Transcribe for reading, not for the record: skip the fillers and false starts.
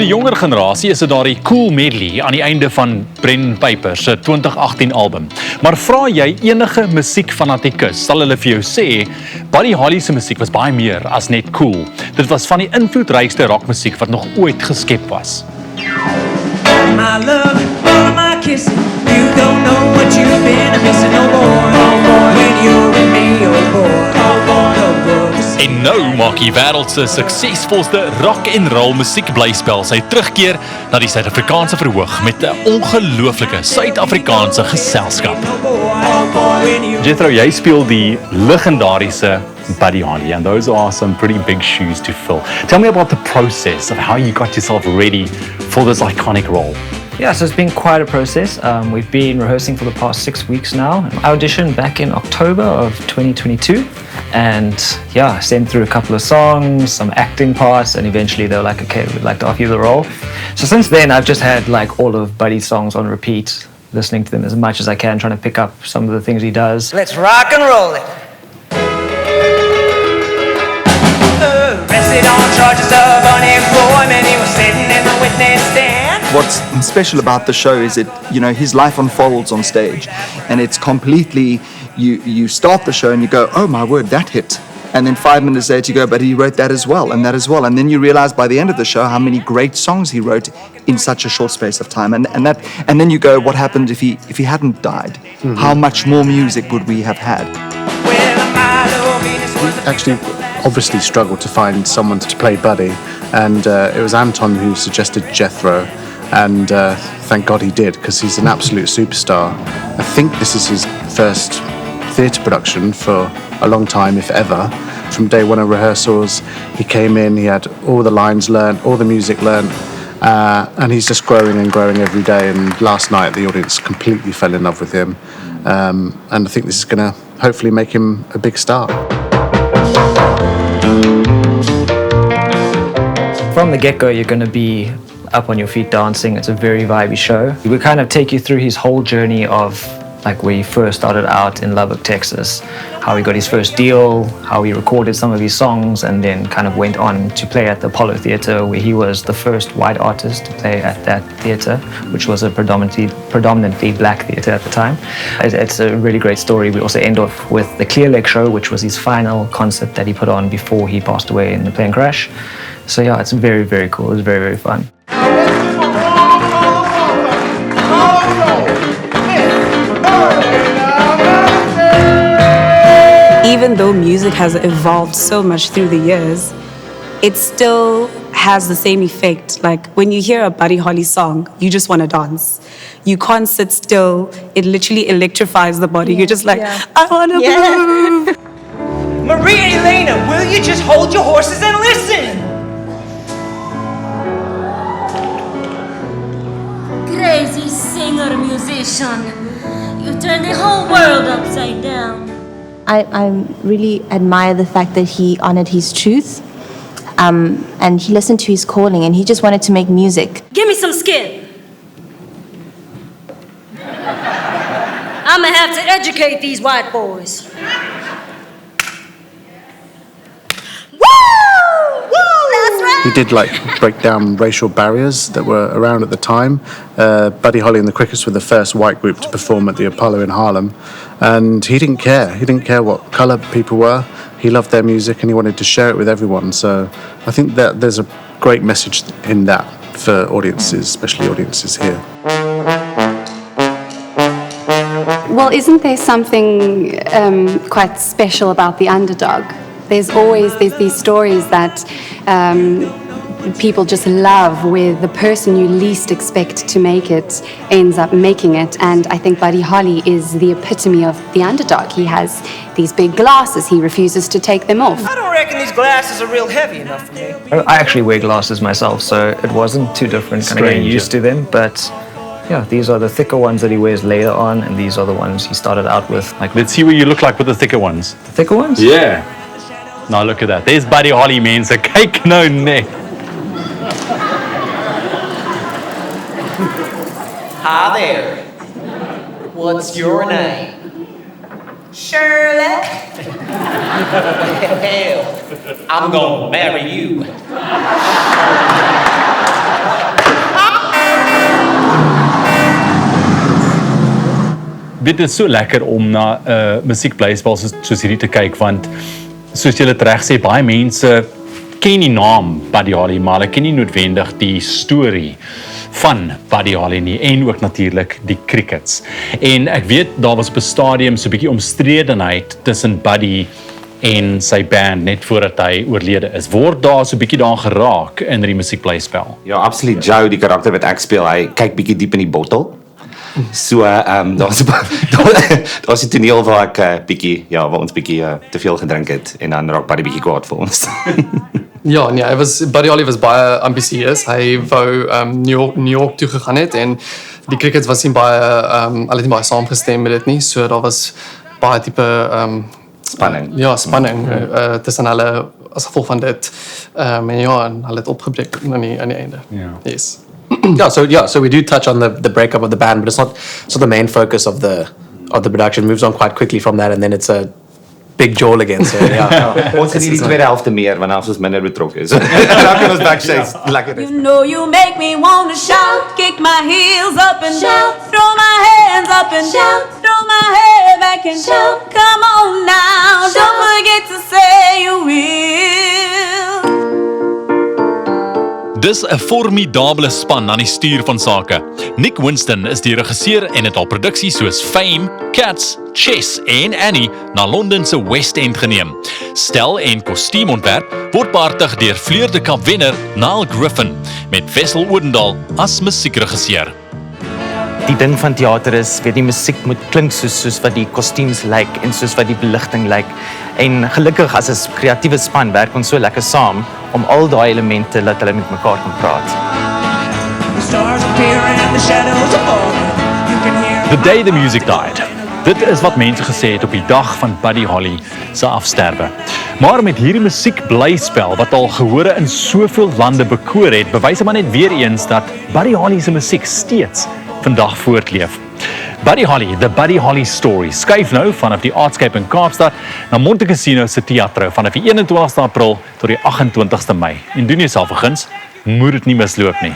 die jonger generasie is dit daardie cool medley aan die einde van Bren Piper se 2018 album. Maar vra jy enige musiekfanatikus, sal hulle vir jou sê, Buddy Holly se musiek was baie meer as net cool. Dit was van die invloedrykste rockmusiek wat nog ooit geskep was. My love, all of my kissing, you don't know what you've been missing, oh boy, when you're with me, oh boy, oh boy, oh boy. En nou maak die wêreld se suksesvolste rock en roll musiekblyspel sy terugkeer na die Suid-Afrikaanse verhoog met 'n ongelooflike Suid-Afrikaanse geselskap. Jethro, jy speel die legendariese Buddy Holly, and those are some pretty big shoes to fill. Tell me about the process of how you got yourself ready for this iconic role. Yeah, so it's been quite a process. We've been rehearsing for the past 6 weeks now. I auditioned back in October of 2022, and yeah, sent through a couple of songs, some acting parts, and eventually they were like, okay, we'd like to offer you the role. So since then, I've just had like all of Buddy's songs on repeat, listening to them as much as I can, trying to pick up some of the things he does. Let's rock and roll it. Arrested on charges of unemployment, he was sitting in the witness stand. What's special about the show is that, you know, his life unfolds on stage, and it's completely, you start the show and you go, oh my word, that hit. And then 5 minutes later you go, but he wrote that as well, and that as well. And then you realize by the end of the show how many great songs he wrote in such a short space of time. And then you go, what happened if he hadn't died? Mm-hmm. How much more music would we have had? We actually obviously struggled to find someone to play Buddy, and it was Anton who suggested Jethro. And thank God he did, because he's an absolute superstar. I think this is his first theatre production for a long time, if ever. From day one of rehearsals, he came in, he had all the lines learned, all the music learned, and he's just growing and growing every day. And last night, the audience completely fell in love with him. And I think this is going to hopefully make him a big star. From the get-go, you're going to be up on your feet dancing. It's a very vibey show. We kind of take you through his whole journey of like where he first started out in Lubbock, Texas, how he got his first deal, how he recorded some of his songs, and then kind of went on to play at the Apollo Theatre, where he was the first white artist to play at that theatre, which was a predominantly black theatre at the time. It's a really great story. We also end off with the Clear Lake show, which was his final concert that he put on before he passed away in the plane crash. So yeah, it's very, very cool. It's very, very fun. Even though music has evolved so much through the years, it still has the same effect. Like when you hear a Buddy Holly song, you just want to dance. You can't sit still. It literally electrifies the body. You're just like, I want to move. Maria Elena, will you just hold your horses and listen? Crazy singer, musician. You turn the whole world upside down. I really admire the fact that he honored his truth, and he listened to his calling, and he just wanted to make music. Give me some skin. I'm gonna have to educate these white boys. He did like break down racial barriers that were around at the time. Buddy Holly and the Crickets were the first white group to perform at the Apollo in Harlem, and he didn't care. He didn't care what colour people were. He loved their music and he wanted to share it with everyone. So I think that there's a great message in that for audiences, especially audiences here. Well, isn't there something quite special about the underdog? There's these stories that people just love, where the person you least expect to make it ends up making it. And I think Buddy Holly is the epitome of the underdog. He has these big glasses. He refuses to take them off. I don't reckon these glasses are real heavy enough for me. I actually wear glasses myself, so it wasn't too different kind of getting used to them. But yeah, these are the thicker ones that he wears later on, and these are the ones he started out with. Like, let's see what you look like with the thicker ones. The thicker ones? Yeah. Now look at that. There's Buddy Holly, man. So kykNET. Hi there. What's your name? Shirley. Hell, I'm gonna marry you. weet dit is so lekker om na musiekblyspel soos hierdie te kyk, want soos julle reg sê, baie mense ken die naam Buddy Holly, maar hulle ken nie noodwendig die storie van Buddy Holly nie, en ook natuurlik die crickets. En ek weet, daar was op 'n stadium so 'n bietjie omstredenheid tussen Buddy en sy band net voordat hy oorlede is. Word daar so 'n bietjie daaraan geraak in die musiekblyspel? Ja, absoluut. Joe, die karakter wat ek speel, hy kyk bietjie diep in die bottel. So, daar's 'n toneel waar ek waar ons bietjie te veel gedrink het en dan raak Buddy bietjie kwaad vir ons. Ja, nee, Buddy Holly was baie ambisieus. Hy wou New York toe gegaan het en die crickets was nie baie hulle het nie baie saamgestem met dit nie. So daar was baie tipe spanning. Ja, spanning tussen hulle as gevolg van dit. En hulle het opgebreek aan die einde. Ja. Yes. So we do touch on the breakup of the band, but it's not the main focus of the production. It moves on quite quickly from that, and then it's a big jawl again. So Ons geniet die tweede helfte meer, want ons is minder betrokke is. Dan kan ons backstage lekker is. You know you make me want to shout, kick my heels up and down, throw my hands up and down, throw my head back and down. Come on now, don't forget to say you will. Dis 'n formidable span aan die stuur van sake. Nick Winston is die regisseur en het al produksies soos Fame, Cats, Chess en Annie na Londen se West End geneem. Stel en kostuumontwerp word behartig deur Fleur de Cap wenner Niall Griffin met Wessel Odendaal as musiekregisseur. Die ding van teater is, die musiek moet klink soos wat die kostuums lyk en soos wat die beligting lyk. En gelukkig as 'n kreatiewe span werk ons so lekker saam om al daai elemente laat hulle met mekaar kan praat. The day the music died. Dit is wat mense gesê het op die dag van Buddy Holly se afsterwe. Maar met hierdie musiekblyspel wat al gehore in soveel lande bekoor het, bewys maar net weer eens dat Buddy Holly se musiek steeds vandag voortleef. Buddy Holly, the Buddy Holly story, skuif nou vanaf die Artscape in Kaapstad na Monte Cassino se teatro vanaf die 21ste April tot die 28ste Mei. En doen jouself 'n guns, moet dit nie misloop nie.